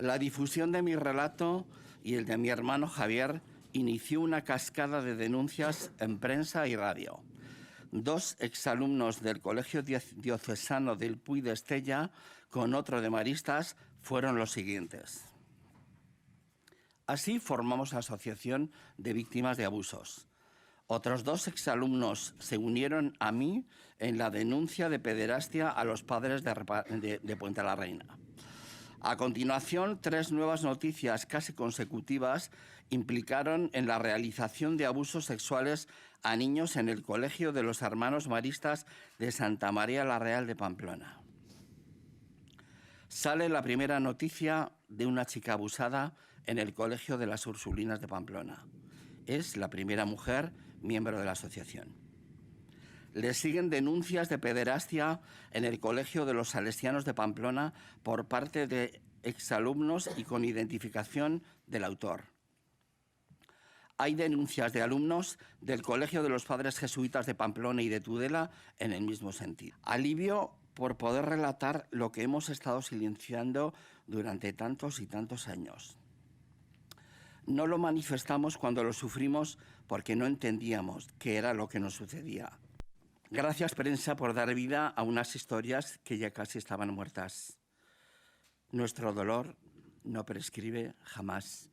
La difusión de mi relato y el de mi hermano Javier inició una cascada de denuncias en prensa y radio. 2 exalumnos del Colegio Diocesano del Puy de Estella con otro de Maristas fueron los siguientes. Así formamos la Asociación de Víctimas de Abusos. Otros 2 exalumnos se unieron a mí en la denuncia de pederastia a los padres de Puente la Reina. A continuación, 3 nuevas noticias casi consecutivas implicaron en la realización de abusos sexuales a niños en el Colegio de los Hermanos Maristas de Santa María la Real de Pamplona. Sale la primera noticia de una chica abusada en el Colegio de las Ursulinas de Pamplona. Es la primera mujer miembro de la asociación. Le siguen denuncias de pederastia en el Colegio de los Salesianos de Pamplona por parte de exalumnos y con identificación del autor. Hay denuncias de alumnos del Colegio de los Padres Jesuitas de Pamplona y de Tudela en el mismo sentido. Alivio por poder relatar lo que hemos estado silenciando durante tantos y tantos años. No lo manifestamos cuando lo sufrimos porque no entendíamos qué era lo que nos sucedía. Gracias, prensa, por dar vida a unas historias que ya casi estaban muertas. Nuestro dolor no prescribe jamás.